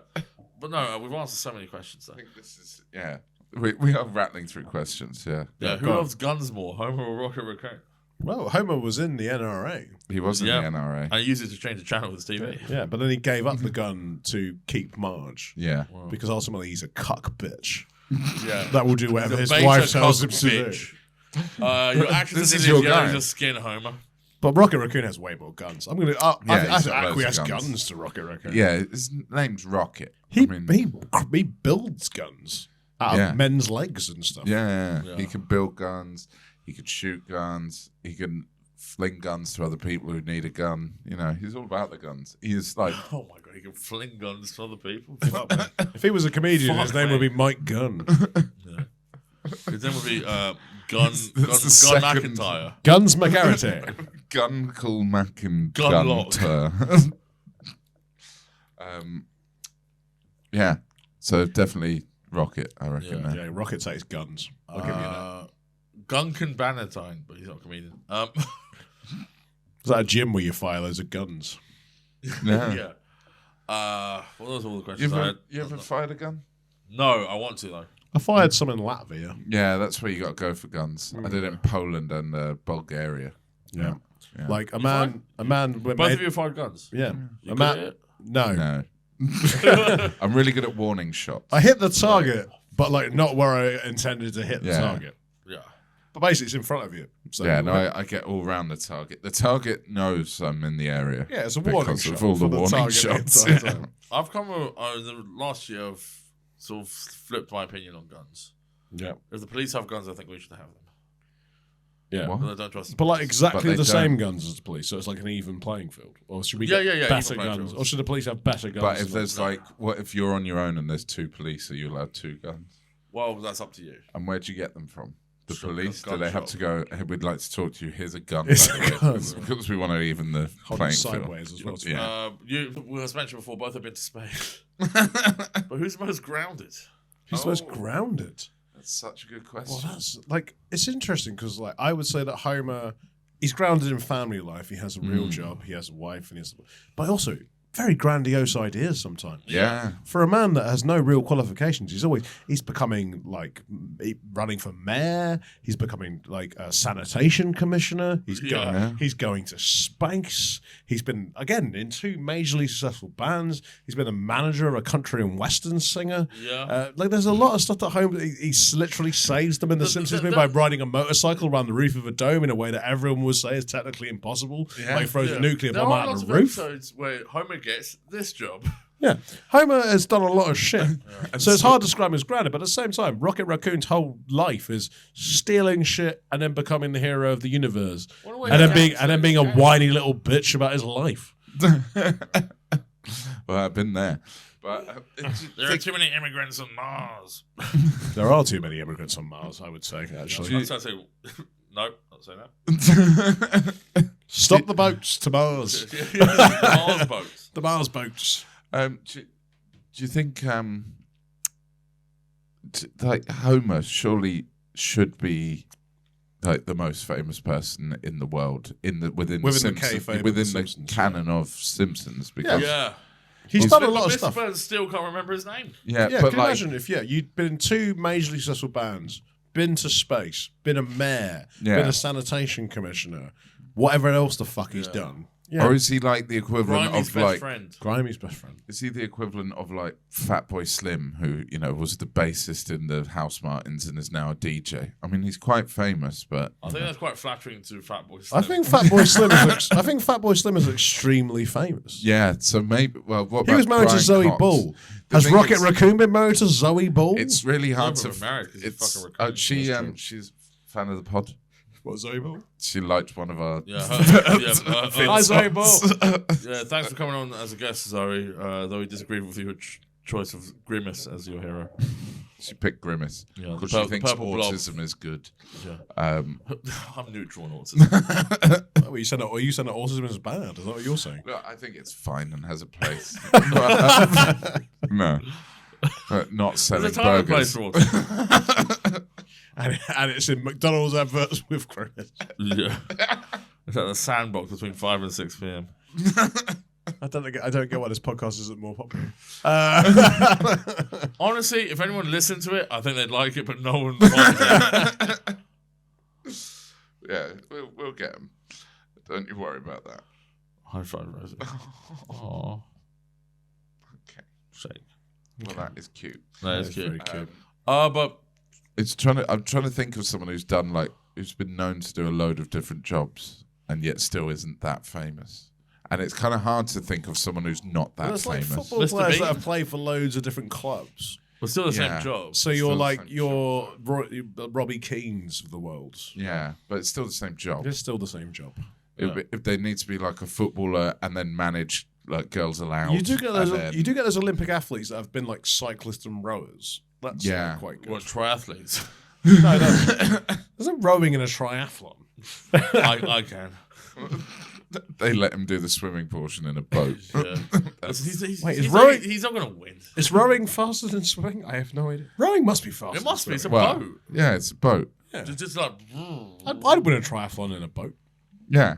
But no, we've answered so many questions though. I think this is, yeah. We are rattling through questions, yeah. Yeah, who go on. loves guns more, Homer or Rocket Raccoon? Well, Homer was in the NRA. He was in the NRA. And he used it to change the channel with his TV. Yeah, but then he gave up the gun to keep Marge. Yeah. Because ultimately he's a cuck bitch. Yeah. That will do whatever He's a his beta wife tells him cock to do. bitch. Your actions This in is his your yellow guy. just skin, Homer. But Rocket Raccoon has way more guns. I'm gonna. Yeah, I he's have to got loads of acquiesce guns. guns to Rocket Raccoon. Yeah, his name's Rocket. He I mean, he builds guns out of men's legs and stuff. yeah. Yeah. He can build guns. He can shoot guns. He can fling guns to other people who need a gun. You know, he's all about the guns. He's like, Oh my god, he can fling guns to other people. If he was a comedian, Fuck his name me. would be Mike Gunn. His name would be Gun That's the second- McIntyre. Guns McGarrity. Guncle Mac and Gunlock. Gunter. Yeah, so definitely Rocket, I reckon. Yeah, Rocket takes guns. I'll give you that. Guncan Bannatyne, but he's not a comedian. Is that a gym where you fire loads of guns? Yeah. Yeah. Well, those are all the questions I had. You ever fired a gun? No, I want to though. I fired some in Latvia. Yeah, that's where you got to go for guns. I did it in Poland and Bulgaria. Yeah. Yeah. Like a man Both of you have fired guns. Yeah. You A good at man. it? No. No. I'm really good at warning shots. I hit the target, but like not where I intended to hit the Yeah. target. Yeah. But basically, it's in front of you. So Yeah, no, I get all round the target. The target knows I'm in the area. Yeah, it's a warning because shot of all the for warning target shots. the entire time. I've come in the last year. I've sort of flipped my opinion on guns. Yeah. If the police have guns, I think we should have them. Yeah. What? But I don't trust them. But like exactly they the same don't. guns as the police, so it's like an even playing field. Or should we Yeah, get yeah, better even playing guns? field. Or should the police have better guns? But if than there's us? like, what if you're on your own and there's two police? Are you allowed two guns? Well, that's up to you. And where'd you get them from? The Sure, police? gun Do they have shop. to go? Hey, we'd like to talk to you. Here's a gun. Here's by a the way, gun. because we want to even the Hold playing it field. sideways as well. Yeah. As mentioned before, both have been to Spain. But who's the most grounded? Who's the most grounded? That's such a good Well, question. that's like it's interesting because like I would say that Homer, he's grounded in family life. He has a real job. He has a wife, and he has, but also very grandiose ideas sometimes. Yeah. For a man that has no real qualifications, he's becoming like running for mayor. He's becoming like a sanitation commissioner. He's going to space. He's been again in two majorly successful bands. He's been a manager of a country and western singer. Yeah. Like there's a lot of stuff that Homer he literally saves them in the Simpsons by riding a motorcycle around the roof of a dome in a way that everyone would say is technically impossible. Yeah. Like throws a nuclear There bomb are out lots of of the roof. episodes where Homer gets this job. Yeah, Homer has done a lot of shit, so it's hard to describe him as grounded. But at the same time, Rocket Raccoon's whole life is stealing shit and then becoming the hero of the universe, What a way and to then being a whiny little bitch about his life. Well, I've been there. But There are too many immigrants on Mars. There are too many immigrants on Mars, I would say. Actually, I'm trying to say, no, not saying that. stop the boats to Mars. Mars boats. The Mars boats. do you think like Homer surely should be like the most famous person in the world within kayfabe within the Simpsons, canon of Simpsons, because he's done a lot of Mr. stuff. Burns still can't remember his name. yeah, Yeah, but can you like imagine if you'd been in 2 majorly successful bands, been to space, been a mayor, Yeah. been a sanitation commissioner, whatever else the fuck he's done. Yeah. or is he like the equivalent Grimey's of best like friend. Grimey's best friend. is he the equivalent of like Fatboy Slim, who was the bassist in the House Martins and is now a DJ? I mean, he's quite famous, but I think that's quite flattering to Fatboy Slim. I think Fatboy Slim is extremely famous. yeah. So maybe what He about was married to Brian Zoe Cox? Ball. The Has thing Rocket is, Raccoon been married to Zoe Ball? It's really hard to. Never married 'cause he's It's fucking Raccoon. she's a fan of the pod. What, Zoe Ball? She liked one of our. Hi, Zoe Ball. Yeah, thanks for coming on as a guest, Zoe. Though we disagreed with your choice of Grimace as your hero. She picked Grimace Yeah, because the she thinks purple blob. autism is good. Yeah. Um, I'm neutral on autism. Well, you said that autism is bad. Is that what you're saying? well, I think it's fine and has a place. No, but not There's selling a time and place burgers. for autism. And it's in McDonald's adverts with Grimace. Yeah. It's at the sandbox between 5 and 6 p.m. I don't get why this podcast isn't more popular. Honestly, if anyone listened to it, I think they'd like it, but no one liked it. Yeah, we'll get them. Don't you worry about that. High five, Rosie. Aww. Okay. Shake. Well, that is cute. That is very cute. cute. But I'm trying to think of someone who's been known to do a load of different jobs and yet still isn't that famous. And it's kind of hard to think of someone who's not that There's like famous. football Mr. players Bean. that have played for loads of different clubs. we're still the Yeah. same job. So Still you're the like same Robbie Keanes of the world. Yeah, but it's still the same job. It's still the same job. If they need to be like a footballer and then manage like girls allowed, You do get those. and then- You do get those Olympic athletes that have been like cyclists and rowers. That's quite good. What, triathletes? No, there's rowing in a triathlon. I can. They let him do the swimming portion in a boat. Yeah. He's Wait, is he's rowing- he's not going to win. Is rowing faster than swimming? I have no idea. Rowing must be faster. It must than be. It's a swimming. Well, boat. yeah, it's a boat. Just like. I'd win a triathlon in a boat. Yeah,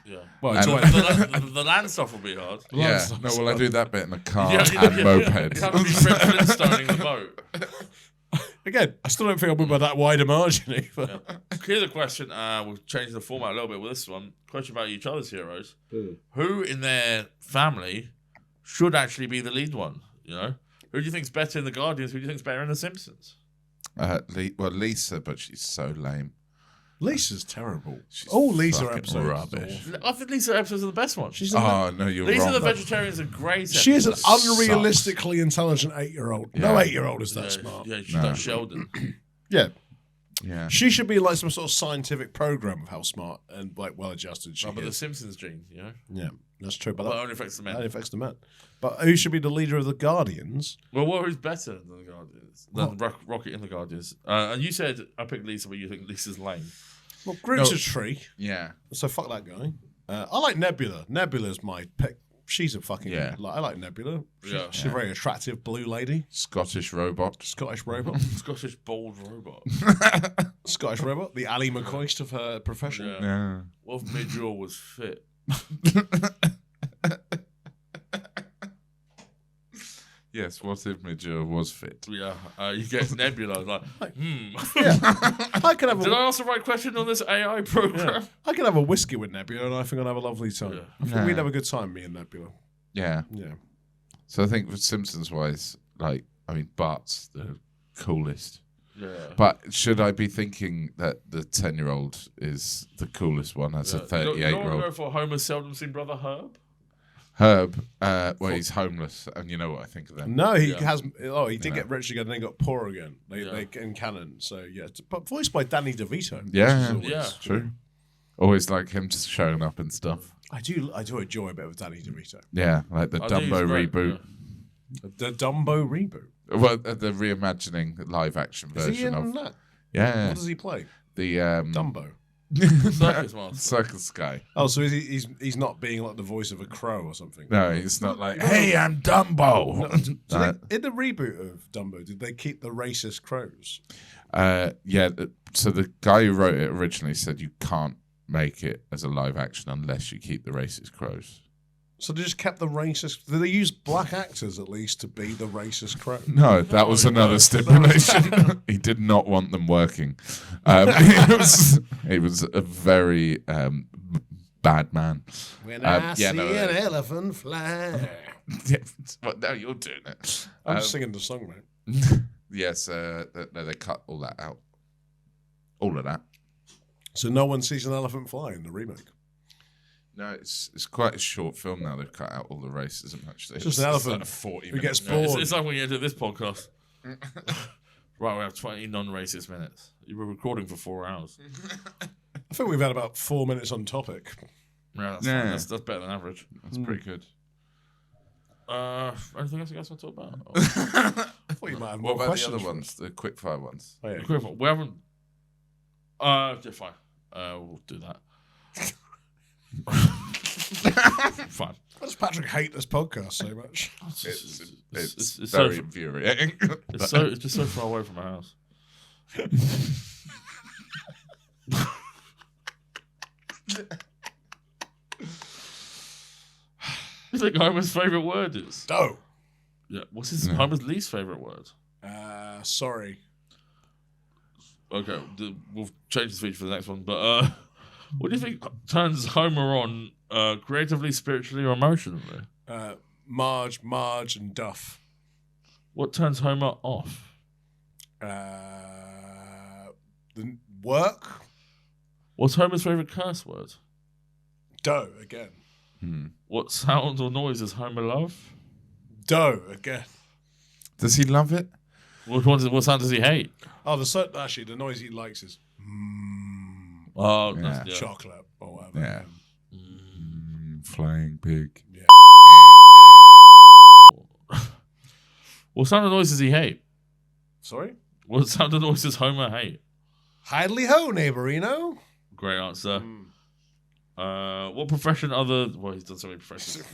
Yeah. Well, And- The land stuff will be hard. yeah. No, well, I do that bit in a car Yeah, and yeah. moped. That would be Fred Flintstoning the boat. again, I still don't think I'll win by that wide a margin either. Here's a question. We'll change the format a little bit with this one. Question about each other's heroes. Who in their family should actually be the lead one? You know, who do you think's better in the Guardians? Who do you think's better in the Simpsons? Lisa, but she's so lame. Lisa's terrible. She's All Lisa fucking episodes. rubbish. I think Lisa episodes are the best ones. Oh no, you're Lisa wrong. the vegetarian's a great. She is an episode. unrealistically intelligent 8-year-old. No Yeah. 8-year-old is that smart. Yeah, she's No. like Sheldon. Yeah. Yeah, She should be like some sort of scientific program of how smart and like well adjusted she But the is. Simpsons gene, you know, Yeah, that's true. But but it that only affects the men. affects the men. But who should be the leader of the Guardians? Well, who's better than the Guardians? Than Rocket in the Guardians. And you said I picked Lisa, but you think Lisa's lame. Well, Groot's No. a tree, yeah. so fuck that guy. I like Nebula. Nebula's my pick. She's a fucking Yeah. I like Nebula. Yeah. She's a very attractive blue lady, Scottish robot. Scottish robot, Scottish bald robot. Scottish robot, the Ally McCoist of her profession. Yeah. Yeah. What if Midgel was fit? Yes. What if Midger was fit? Yeah, you get Nebula. Like, Yeah, I can have Did I a, ask the right question on this AI program? I can have a whiskey with Nebula, and I think I'll have a lovely time. Yeah. I think Yeah. we'd have a good time, me and Nebula. Yeah. Yeah. So I think for Simpsons wise, Bart's the coolest. Yeah. But should I be thinking that the 10-year-old is the coolest one as a You don't 38-year-old? go for Homer's seldom seen brother Herb? Herb, he's homeless, and you know what I think of them. No, he Yeah. has. Oh, he did Yeah. get rich again, then he got poor again. They in canon. So yeah, but voiced by Danny DeVito. Yeah, which is always- true. Always like him just showing up and stuff. I do enjoy a bit of Danny DeVito. Yeah, like the I think Dumbo he's great, reboot. The Dumbo reboot. Well, the reimagining, the live action Is he version in of. that? Yeah, What does he play? the Dumbo. Circus master. Circus guy. Oh, so he's not being like the voice of a crow or something? No, he's not like, hey, I'm Dumbo. In the reboot of Dumbo, did they keep the racist crows? Yeah, so the guy who wrote it originally said you can't make it as a live action unless you keep the racist crows. So they just kept the racist... Did they use black actors, at least, to be the racist crow? No, that was another stipulation. He did not want them working. He was a very bad man. When I see an elephant fly... Yeah, well, now you're doing it. I'm just singing the song, mate. Yes, they cut all that out. All of that. So no one sees an elephant fly in the remake? No, it's quite a short film now. They've cut out all the racism, actually. Just an elephant like 40 who minutes. gets bored. It's like when you do this podcast. Right, we have 20 non-racist minutes. You were recording for 4 hours. I think we've had about 4 minutes on topic. Yeah, that's fine. That's better than average. That's pretty good. Anything else you guys want to talk about? I thought you might have What more about the questions. other ones, the quickfire ones? Oh, yeah. We haven't... yeah, fine. We'll do that. Fine. Why does Patrick hate this podcast so much? It's it's very so- infuriating. It's just so far away from my house. You think Homer's favourite word is? No. Yeah. What's his Homer's least favourite word? Sorry. Okay, we'll change the speech for the next one. But what do you think turns Homer on creatively, spiritually, or emotionally? Marge, and Duff. What turns Homer off? The work. What's Homer's favourite curse word? Dough again. What sound or noise does Homer love? Dough again. Does he love it? What sound does he hate? Oh, the noise he likes is Oh, Yeah. yeah. chocolate or whatever. Yeah. Flying pig. What sound or noise does he hate? Sorry? What sound or noise does Homer hate? Hidely ho, neighborino. Great answer. What profession well, he's done so many professions.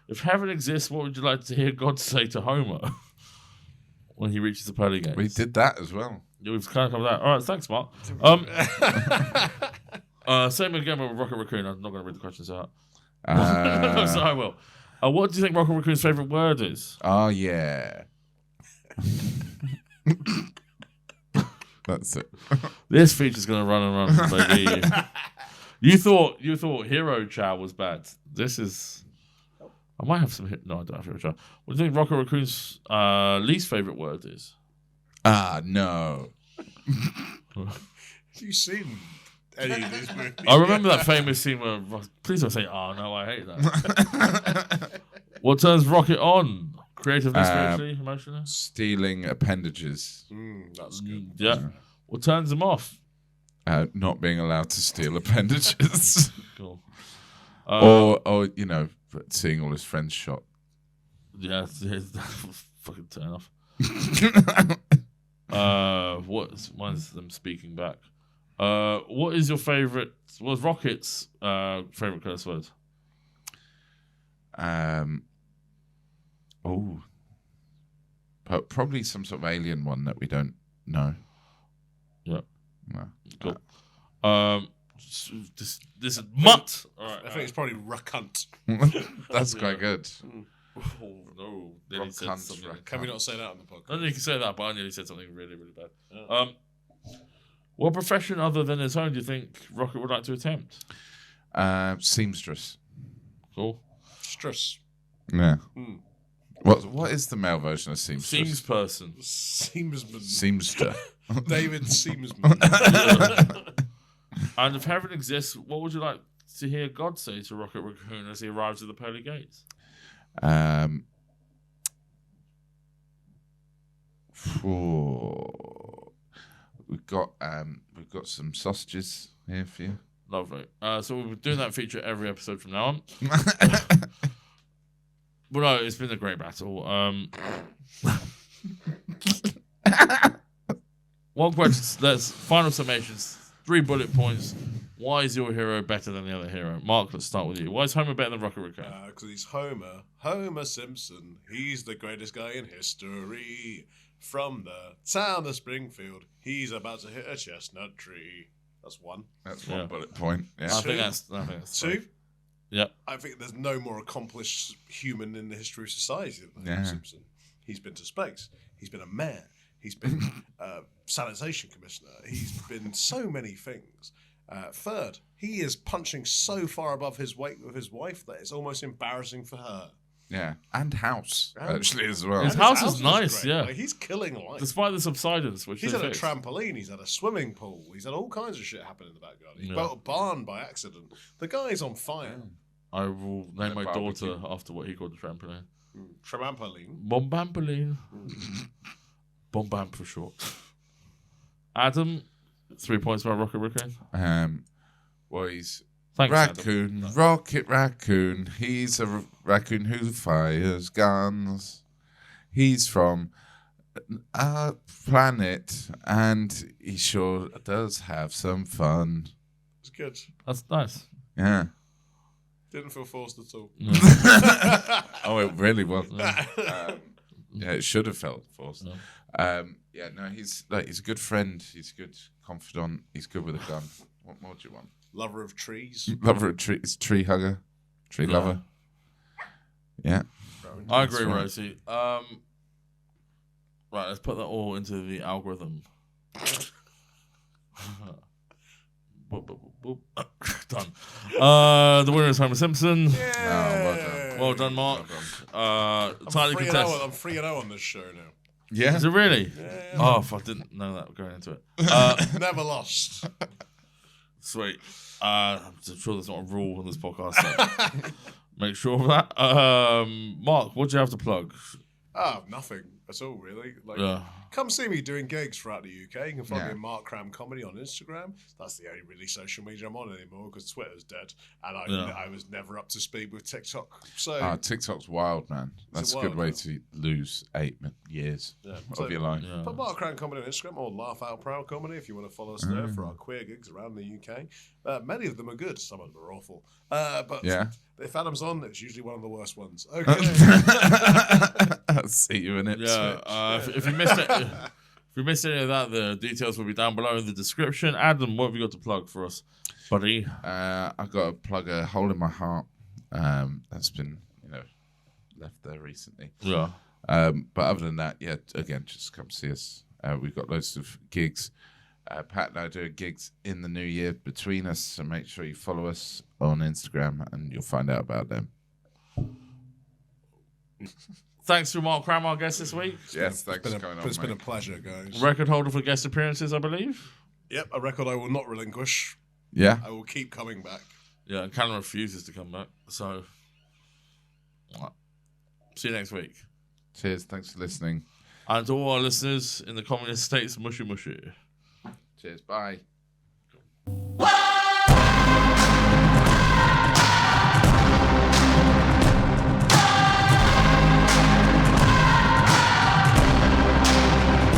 If heaven exists, what would you like to hear God say to Homer when he reaches the pearly gates? We did that as well. Yeah, we've kind of covered that. All right, thanks, Mark. Same again with Rocket Raccoon. I'm not going to read the questions out. No, so I will. What do you think Rocket Raccoon's favourite word is? Oh, yeah. That's it. This feature's going to run and run, baby. You thought Hero Chow was bad. This is... I might have some... No, I don't have Hero Chow. What do you think Rocket Raccoon's least favourite word is? No. Have you seen any of these movies? I remember that famous scene where... Please don't say, oh, no, I hate that. What turns Rocket on? Creatively, spiritually, emotionally? Stealing appendages. That's good. Yeah. What turns him off? Not being allowed to steal appendages. Cool. Or seeing all his friends shot. Yeah, fucking turn off. Mine's them speaking back. What is your favourite? What's Rocket's favourite curse word? Probably some sort of alien one that we don't know. Yeah. No. Cool. This is mutt. All right, I think it's probably Racunt. That's quite good. Oh no! Nearly said Cunt, something. Can we not say that on the podcast? I don't know you can say that, but I nearly said something really, really bad. What profession other than his own do you think Rocket would like to attempt? Seamstress. Cool. Stress. Yeah. What is the male version of seamstress? Seems person. Seamsman. Seamster. David Seamsman. And if heaven exists, what would you like to hear God say to Rocket Raccoon as he arrives at the pearly gates? We've got some sausages here for you. Lovely. So we'll be doing that feature every episode from now on. Well, no, it's been a great battle. One question. Let's final summations. 3 bullet points. Why is your hero better than the other hero? Mark, let's start with you. Why is Homer better than Rocket Raccoon? Because he's Homer Simpson. He's the greatest guy in history. From the town of Springfield, he's about to hit a chestnut tree. That's one. That's one bullet point. Yeah. I think that's 2. Yep. I think there's no more accomplished human in the history of society than Homer Simpson. He's been to space. He's been a mayor. He's been sanitation commissioner. He's been so many things. 3rd, he is punching so far above his weight with his wife that it's almost embarrassing for her. Yeah, and house actually as well. His house is nice, great. yeah. Like, he's killing life. Despite the subsidence, which he's had fixed. a trampoline, he's had a swimming pool, he's had all kinds of shit happen in the back garden. He built a barn by accident. The guy's on fire. I will name my daughter after what he called the trampoline. Trampoline. Bombampoline. Bombamp for short. Adam, 3 points by Rocket Raccoon. Well, he's Thanks, Raccoon, Adam. Rocket Raccoon. He's a raccoon who fires guns. He's from our planet, and he sure does have some fun. It's good. That's nice. Yeah. Didn't feel forced at all. No. Oh, it really was. Yeah, it should have felt forced. No. He's a good friend. He's a good confidant. He's good with a gun. What more do you want? Lover of trees. Lover of trees, tree hugger, tree lover. Yeah. I agree, right. Rosie. Right, let's put that all into the algorithm. Boop, boop, boop, boop. Done. The winner is Homer Simpson. Yeah. Well done. Well done, Mark. I'm Tightly contested. 3-0 on this show now. Yeah. Is it really? Yeah. Oh, I didn't know that going into it. Never lost. Sweet. I'm sure there's not a rule on this podcast. So make sure of that. Mark, what do you have to plug? Nothing at all, really. Come see me doing gigs throughout the UK. You can find me in Mark Cram Comedy on Instagram. That's the only really social media I'm on anymore because Twitter's dead, and I was never up to speed with TikTok. So TikTok's wild, man. That's a good way to lose 8 years of your life. Yeah. But Mark Cram Comedy on Instagram or Laugh Out Proud Comedy if you want to follow us there for our queer gigs around the UK. Many of them are good. Some of them are awful. But if Adam's on, it's usually one of the worst ones. Okay. I'll see you in it. Yeah. If you missed it, if you missed any of that, the details will be down below in the description. Adam, what have you got to plug for us, buddy? I've got to plug a hole in my heart. That's been left there recently. Yeah. But other than that, again, just come see us. We've got loads of gigs. Pat and I do gigs in the new year between us, so make sure you follow us on Instagram and you'll find out about them. Thanks to Mark Cram, our guest this week. Yes, thanks for coming on. It's been a pleasure, guys. Record holder for guest appearances, I believe. Yep, a record I will not relinquish. Yeah. I will keep coming back. Yeah, and Callum refuses to come back. So, see you next week. Cheers. Thanks for listening. And to all our listeners in the communist states, mushy mushy. Cheers. Bye.